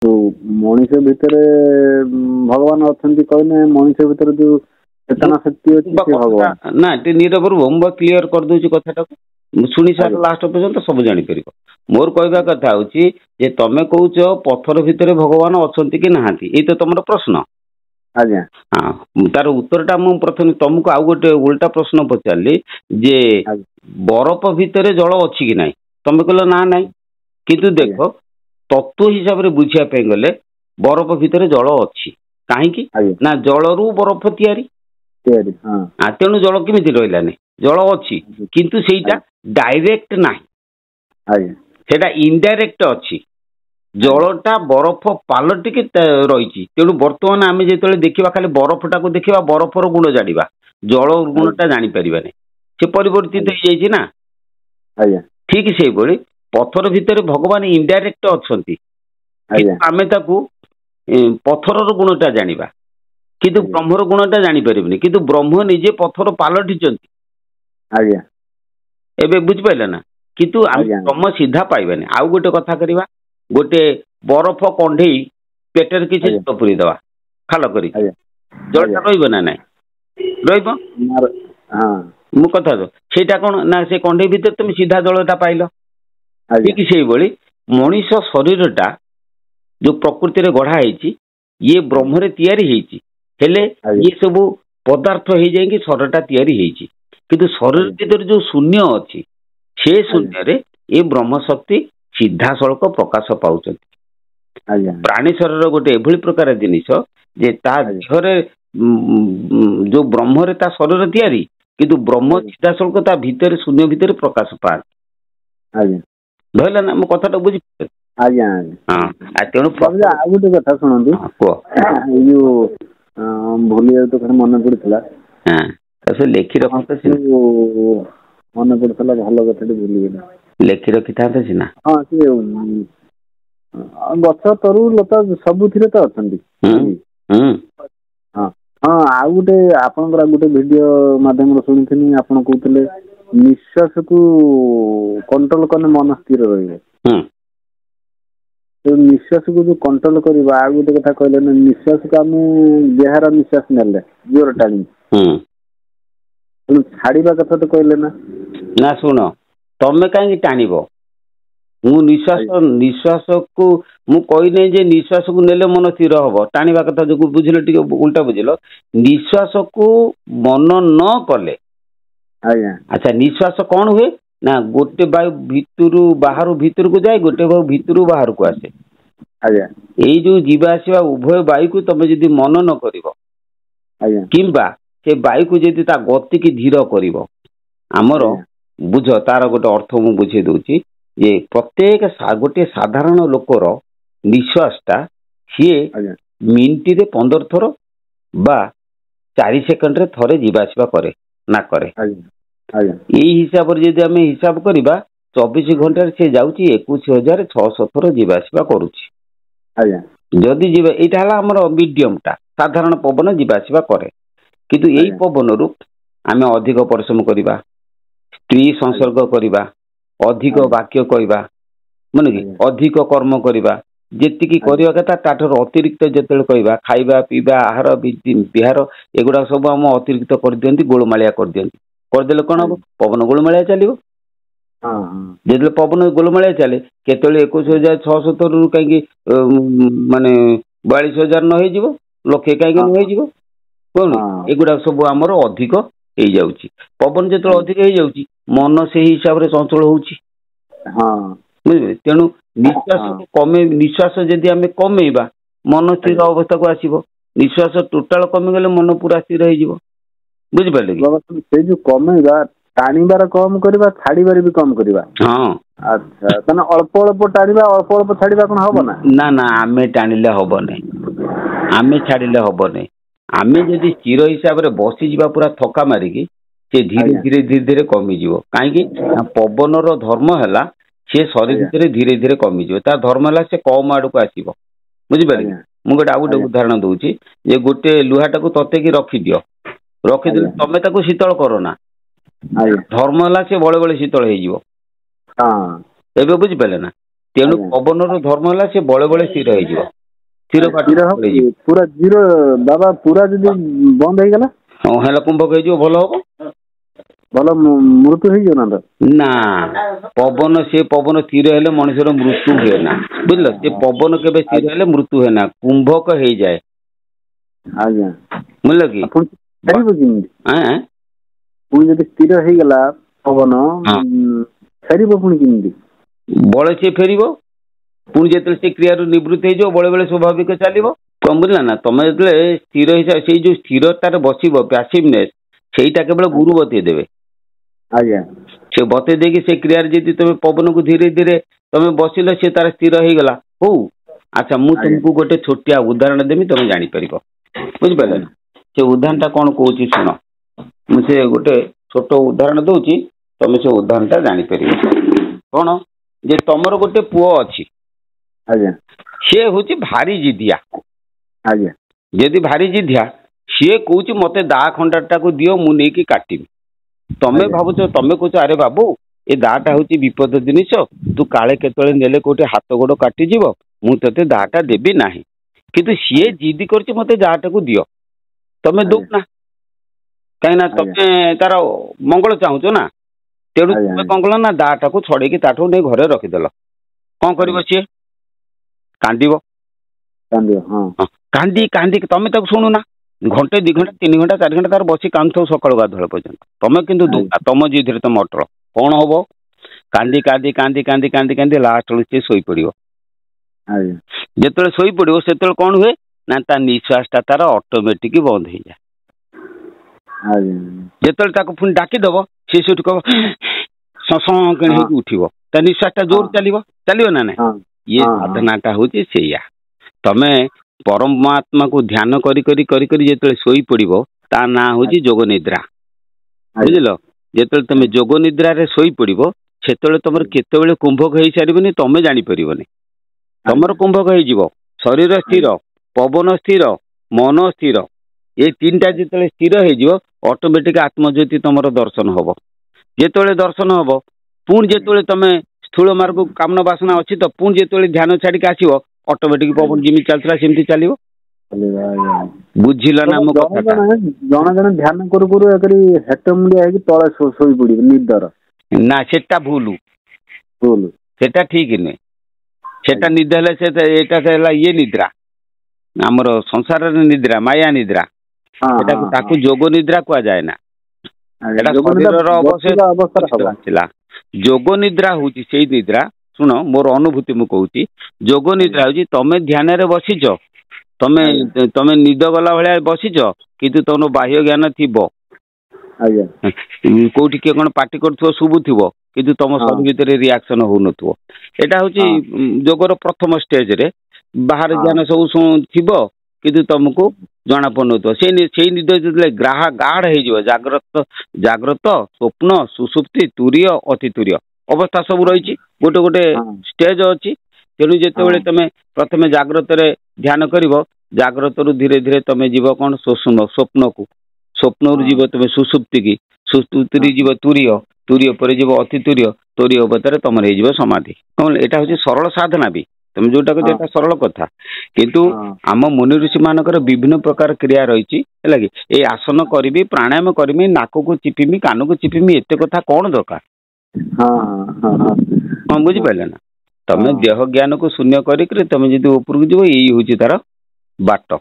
ମଣିଷ ଭିତରେ ଭଗବାନ ଅଛନ୍ତି କହିଲେ ମଣିଷ ଭିତରେ ଯୋଉ ଚେତନା ଶକ୍ତି ଅଛି ସେ ଭଗବାନ ନା ନିରବରୁ ମୁଁ କ୍ଲିୟର କରିଦଉଛି କଥାଟାକୁ ଶୁଣି ସାର ଲାଷ୍ଟ ପର୍ଯ୍ୟନ୍ତ ସବୁ ଜାଣିପାରିବ। ମୋର କହିବା କଥା ହଉଛି ଯେ ତମେ କହୁଛ ପଥର ଭିତରେ ଭଗବାନ ଅଛନ୍ତି କି ନାହାନ୍ତି, ଏଇ ତ ତମର ପ୍ରଶ୍ନ। ଆଜ୍ଞା ହଁ, ତାର ଉତ୍ତରଟା ମୁଁ ପ୍ରଥମେ ତମକୁ ଆଉ ଗୋଟେ ଓଲଟା ପ୍ରଶ୍ନ ପଚାରିଲି ଯେ ବରଫ ଭିତରେ ଜଳ ଅଛି କି ନାହିଁ, ତମେ କହିଲ ନା ନାହିଁ। କିନ୍ତୁ ଦେଖ ତତ୍ଵ ହିସାବରେ ବୁଝିବା ପାଇଁ ଗଲେ ବରଫ ଭିତରେ ଜଳ ଅଛି, କାହିଁକି ନା ଜଳରୁ ବରଫ ତିଆରି। ତେଣୁ ଜଳ କେମିତି ରହିଲାନି, ଜଳ ଅଛି କିନ୍ତୁ ସେଇଟା ଡାଇରେକ୍ଟ ନାହିଁ, ସେଇଟା ଇନଡାଇରେକ୍ଟ ଅଛି। ଜଳଟା ବରଫ ପାଲଟିକି ରହିଛି। ତେଣୁ ବର୍ତ୍ତମାନ ଆମେ ଯେତେବେଳେ ଦେଖିବା ଖାଲି ବରଫଟାକୁ ଦେଖିବା, ବରଫର ଗୁଣ ଜାଣିବା, ଜଳ ଗୁଣଟା ଜାଣିପାରିବାନି, ସେ ପରିବର୍ତ୍ତିତ ହେଇଯାଇଛି ନା। ଠିକ ସେଇଭଳି ପଥର ଭିତରେ ଭଗବାନ ଇନଡାଇରେକ୍ଟ ଅଛନ୍ତି, କିନ୍ତୁ ଆମେ ତାକୁ ପଥରର ଗୁଣଟା ଜାଣିବା, କିନ୍ତୁ ବ୍ରହ୍ମର ଗୁଣଟା ଜାଣିପାରିବୁନି। କିନ୍ତୁ ବ୍ରହ୍ମ ନିଜେ ପଥର ପାଲଟିଛନ୍ତି, ଏବେ ବୁଝିପାରିଲେ ନା। କିନ୍ତୁ ଆମେ ବ୍ରହ୍ମ ସିଧା ପାଇବାନି। ଆଉ ଗୋଟେ କଥା କରିବା, ଗୋଟେ ବରଫ କଣ୍ଢେଇ ପେଟରେ କିଛି ଜଳ ପୁରେଇ ଦେବା ଖାଲ କରି, ଜଳଟା ରହିବ ନା ନାଇଁ? ରହିବ। ମୁଁ କଥା ସେଇଟା କଣ ନା ସେ କଣ୍ଢେଇ ଭିତରେ তুমি ସିଧା ଜଳଟା ପାଇଲ। ଠିକ ସେଇଭଳି ମଣିଷ ଶରୀରଟା ଯୋଉ ପ୍ରକୃତିରେ ଗଢା ହେଇଛି ଇଏ ବ୍ରହ୍ମରେ ତିଆରି ହେଇଛି, ହେଲେ ଇଏ ସବୁ ପଦାର୍ଥ ହେଇଯାଇକି ଶରୀରଟା ତିଆରି ହେଇଛି। କିନ୍ତୁ ଶରୀର ଭିତରେ ଯୋଉ ଶୂନ୍ୟ ଅଛି ସେ ଶୂନ୍ୟରେ ଏ ବ୍ରହ୍ମ ଶକ୍ତି ସିଧାସଳଖ ପ୍ରକାଶ ପାଉଛନ୍ତି। ପ୍ରାଣୀ ଶରୀର ଗୋଟେ ଏଭଳି ପ୍ରକାର ଜିନିଷ ଯେ ତା ଦେହରେ ଯୋଉ ବ୍ରହ୍ମରେ ତା ଶରୀର ତିଆରି, କିନ୍ତୁ ବ୍ରହ୍ମ ସିଧାସଳଖ ତା ଭିତରେ ଶୂନ୍ୟ ଭିତରେ ପ୍ରକାଶ ପାଆନ୍ତି। ଧରିଲା ନା ମୋ କଥାଟା ବୁଝିପାରିଲେ? ତେଣୁ ଆଉ ଗୋଟେ କଥା ଶୁଣନ୍ତୁ, ଏଇ ଯୋଉ ଭୁଲି ଯାଉ ମନେ ପଡୁଥିଲା, ସେ ଲେଖି ରଖନ୍ତେ ମନେ ପଡୁଥିଲା ଭଲ କଥାଟି ଭୁଲିଗଲି, ଲେଖି ରଖିଥାନ୍ତେ ସିନା। ହଁ, ସେ ଗଛ ତରୁ ଲତା ସବୁଥିରେ ତ ଅଛନ୍ତି। ହଁ, ଆଉ ଗୋଟେ ଆପଣଙ୍କର ଗୋଟେ ଭିଡିଓ ମାଧ୍ୟମରେ ଶୁଣିଥିଲି, ଆପଣ କହୁଥିଲେ ନିଶ୍ୱାସକୁ କଣ୍ଟ୍ରୋଲ କଲେ ମନ ସ୍ଥିର ରହିବ। ନିଶ୍ୱାସକୁ ଯୋଉ କଣ୍ଟ୍ରୋଲ କରିବା, ଆଉ ଗୋଟେ କଥା କହିଲେ ନା, ନିଶ୍ୱାସକୁ ଆମେ ଦେହର ନିଶ୍ୱାସ ନେଲେ ଜୋର ଟାଣି ଛାଡିବା କଥା ତ କହିଲେ ନା। ନା ଶୁଣ, ତମେ କାହିଁକି ଟାଣିବ? ମୁଁ ନିଶ୍ୱାସକୁ ମୁଁ କହିନେଇ ଯେ ନିଶ୍ୱାସକୁ ନେଲେ ମନ ସ୍ଥିର ହବ, ଟାଣିବା କଥା ଯୋଉ ବୁଝିଲ ଟିକେ ଉଲ୍ଟା ବୁଝିଲ। ନିଶ୍ୱାସକୁ ମନ ନ କଲେ, ଆଚ୍ଛା ନିଶ୍ୱାସ କଣ ହୁଏ ନା ଗୋଟେ ବାୟୁ ଭିତରୁ ବାହାରୁ ଭିତରକୁ ଯାଏ, ଗୋଟେ ବାୟୁ ଭିତରୁ ବାହାରକୁ ଆସେ। ଏଇ ଯୋଉ ଯିବା ଆସିବା ଉଭୟ ବାୟୁକୁ ତମେ ଯଦି ମନ ନ କରିବ କିମ୍ବା ସେ ବାୟୁକୁ ଯଦି ତା ଗତିକି ଧୀର କରିବ, ଆମର ବୁଝ ତାର ଗୋଟେ ଅର୍ଥ ମୁଁ ବୁଝେଇ ଦଉଛି ଯେ ପ୍ରତ୍ୟେକ ଗୋଟିଏ ସାଧାରଣ ଲୋକର ନିଶ୍ୱାସଟା ସିଏ ମିନିଟରେ 15 ଥର ବା 4 ସେକେଣ୍ଡରେ ଥରେ ଯିବା ଆସିବା କରେ ନାକରେ। ଏଇ ହିସାବରେ ଯଦି ଆମେ ହିସାବ କରିବା 24 ଘଣ୍ଟାରେ ସେ ଯାଉଛି 21,600 ଥର ଯିବା ଆସିବା କରୁଛି। ଯଦି ଯିବା, ଏଇଟା ହେଲା ଆମର ମିଡିୟମଟା, ସାଧାରଣ ପବନ ଯିବା ଆସିବା କରେ। କିନ୍ତୁ ଏଇ ପବନରୁ ଆମେ ଅଧିକ ପରିଶ୍ରମ କରିବା, ସ୍ତ୍ରୀ ସଂସର୍ଗ କରିବା, ଅଧିକ ବାକ୍ୟ କହିବା, ମାନେ କି ଅଧିକ କର୍ମ କରିବା, ଯେତିକି କରିବା କଥା ତାଠାରୁ ଅତିରିକ୍ତ ଯେତେବେଳେ କହିବା, ଖାଇବା ପିଇବା ଆହାର ବିହାର ଏଗୁଡା ସବୁ ଆମ ଅତିରିକ୍ତ କରିଦିଅନ୍ତି, ଗୋଳମାଳିଆ କରିଦିଅନ୍ତି। କରିଦେଲେ କଣ ହବ? ପବନ ଗୋଳମାଳିଆ ଚାଲିବ। ଯେତେବେଳେ ପବନ ଗୋଳମାଳିଆ ଚାଲେ, କେତେବେଳେ 21,600 ଥରରୁ କାହିଁକି ମାନେ 42,000 ନ ହେଇଯିବ, ଲକ୍ଷେ କାହିଁକି ନ ହେଇଯିବ? କଣ ଏଗୁଡା ସବୁ ଆମର ଅଧିକ ହେଇଯାଉଛି। ପବନ ଯେତେବେଳେ ଅଧିକ ହେଇଯାଉଛି, ମନ ସେଇ ହିସାବରେ ଚଞ୍ଚଳ ହଉଛି, ବୁଝିଲେ? ତେଣୁ ନିଶ୍ୱାସ ଯଦି ଆମେ କମେଇବା, ମନ ସ୍ଥିର ଅବସ୍ଥାକୁ ଆସିବ। ନିଶ୍ୱାସ ଟୋଟାଲ କମିଗଲେ ମନ ପୁରା ସ୍ଥିର ହେଇଯିବ। ବୁଝିପାରିଲେ କି? ସେଇ ଯୋଉ କମେଇବା, ଟାଣିବାର କମ କରିବା, ଛାଡିବାରେ ବି କମ କରିବା। ଆଚ୍ଛା, ତାହେଲେ ଅଳ୍ପ ଅଳ୍ପ ଟାଣିବା, ଅଳ୍ପ ଅଳ୍ପ ଛାଡିବା କଣ ହବ ନା? ନା ନା, ଆମେ ଟାଣିଲେ ହବନି, ଆମେ ଛାଡିଲେ ହବନି। ଆମେ ଯଦି ସ୍ଥିର ହିସାବରେ ବସିଯିବା ପୁରା ଥକା ମାରିକି, ସେ ଧୀରେ ଧୀରେ ଧୀରେ ଧୀରେ କମିଯିବ। କାହିଁକି ନା ପବନର ଧର୍ମ ହେଲା ସେ ଶରୀର ଭିତରେ ଧୀରେ ଧୀରେ କମିଯିବ। ତା ଧର୍ମ ହେଲା ସେ କମ ଆଡକୁ ଆସିବ। ବୁଝିପାରିଲେ? ମୁଁ ଗୋଟେ ଆଉ ଗୋଟେ ଉଦାହରଣ ଦଉଛି, ଯେ ଗୋଟେ ଲୁହାଟାକୁ ତତେକି ରଖିଦିଅ, ରଖିଦେଲେ ତମେ ତାକୁ ଶୀତଳ କର ନା, ଧର୍ମ ହେଲା ସେ ବଳେ ବଳେ ଶୀତଳ ହେଇଯିବ। ଏବେ ବୁଝିପାରିଲେ ନା? तेणु पवन धर्म है सी बड़े बड़े स्थिर हो स्थिर पूरा जीरो बाबा पूरा जब बंद हो गला हाँ है कुंभक हो भल हम भल मृत्यु हो ना पवन से पवन स्थिर हेले मनुष्य मृत्यु हुए ना बुझल से पवन के स्थिर हेले मृत्यु हुए ना कुंभक हो जाए आज्ञा बुझल कि पुणी जब स्थिर हो गला पवन फेर पुणी केमती बड़े सी फेर पुणी जो से क्रिया निवृत्त हो बड़े बड़े स्वाभाविक चलो कम बुझला ना तुम जो स्थिर से जो स्थिरतार बस पैसिवनेस सेटा केवल गुरु बतईदेवे से बतई देकी से क्रिया जी तुम पवन को धीरे धीरे तुम बसिल सी तार स्थिर हो गला हो अच्छा मुझे तुमको गोटे छोटिया उदाहरण देमी तुम जापर बुझिपारे ना से उदाहरण टा कौन कौच शुण मुझे गोटे छोट उदाहरण दूसरी तुम से उदाहरण टा जापर कौन जे तुमर गोटे पुओ अच्छी सी हूँ भारी जिदिया जदि भारी जिदिया सी कौच मत दा खंडा को दियो मु नहीं काटि तमें भावुच तमें कौच अरे बाबू ए दाटा हूँ विपद जिनिस तू काले केतले नेले कोटे हाथ गोड़ काटिज मुझे दाटा देवी ना किंतु सी जिद कर मत दाटा को दियो तमें दौना कहीं तमें तार मंगल चाहूच ना तेणु तुम कौन कल ना दाटा को छड़े ताठू नहीं घरे रखीदेल कौन कर सी कांद कांदी कांदी तुम तक शुणुना घंटे 2 घंटा 3 घंटा 4 घंटा तार बसी कांद सका गाधुआ पर्यटन तुम कितु दुआ तुम जीधे तुम अटल कौन हम कांदी कांदी कांदी कांदी कांदी कांदी लास्ट सी शोई पड़ जो शोई पड़ो से कौन हुए ना ता निश्वास टा तार ऑटोमेटिक बंद हो जाए जो पुणी डाकीदब सी से शस कि उठो ता निश्वास टा जोर चलो ना ना ये साधनाटा हूँ से तमें परमात्मा को ध्यान करी करी करी करी जो शोई पड़ो ता ना हूँ जोग निद्रा बुझल जो तुम जोग निद्रा रे शोई पड़ो से तुम केतबेले कुंभक हो सारे तुम जापर तुमर कुंभक हो शरीर स्थिर पवन स्थिर मन स्थिर ये 3टा जो स्थिर हो ऑटोमेटिक आत्मज्योति तुम दर्शन हम जो दर्शन हम पुणी जो तुम स्थूल मार्ग कामना बासना अच्छी तो पुणी जो ध्यान छाड़ी आसो ऑटोमेटिक पवन जमी चलता सेमती चलो बुझिल ना मो कथा जन जन ध्यान करू करू हेट मुंडिया है तले शोई पड़ी निदर ना सेटा भूल भूल सेटा ठीक नुहे सेटा निद हेल्ला ये निद्रा आमर संसार निद्रा माया निद्रा ताकू जोग निद्रा कह जाए ना शरीर अवशेष जोग निद्रा हूँ से निद्रा शुण मोर अनुभूति मु कहूँ जोग निद्रा हूँ तमें ध्यान रे बसीच तमें तमें निद गला भाया बसीच किंतु तुम बाह्य ज्ञान थी कौटी किए कौन पार्टी कर शुभुव किंतु तुम सब भितर रिएक्शन हो नटा हूँ जोगर प्रथम स्टेज रे बाहर ज्ञान सब थी किंतु तुमको जना पड़न से निद जो ग्राह गाढ़ हो जाग्रत जाग्रत स्वप्न सुसुप्ति तुरीय अति तुरीय अवस्था सब रही गोटे गोटे स्टेज अच्छी तेणु जो तुम प्रथम जाग्रत ध्यान कर जाग्रत रु धीरे धीरे तुम जीव कौन स्वप्न को स्वप्न रु जीव तुम सुसुप्ति की सुसुप्ति जीव तुरीय तुरीय पर जीव अति तुरीय तुरीय अवतार तुम हो समाधि कौन यहाँ हूँ सरल साधना भी तुम जोटा कहता सरल कथा किंतु आम मुनि ऋषि मानकर विभिन्न प्रकार क्रिया रही है कि ये आसन करी प्राणायाम करी नाक को चिपीमी कान को चिपीमी एत कथा कौन दरकार हाँ बुझिपारे ना तुम देह ज्ञान को शून्य करी तुम जी ऊपर को जीव यही हूँ तार बाट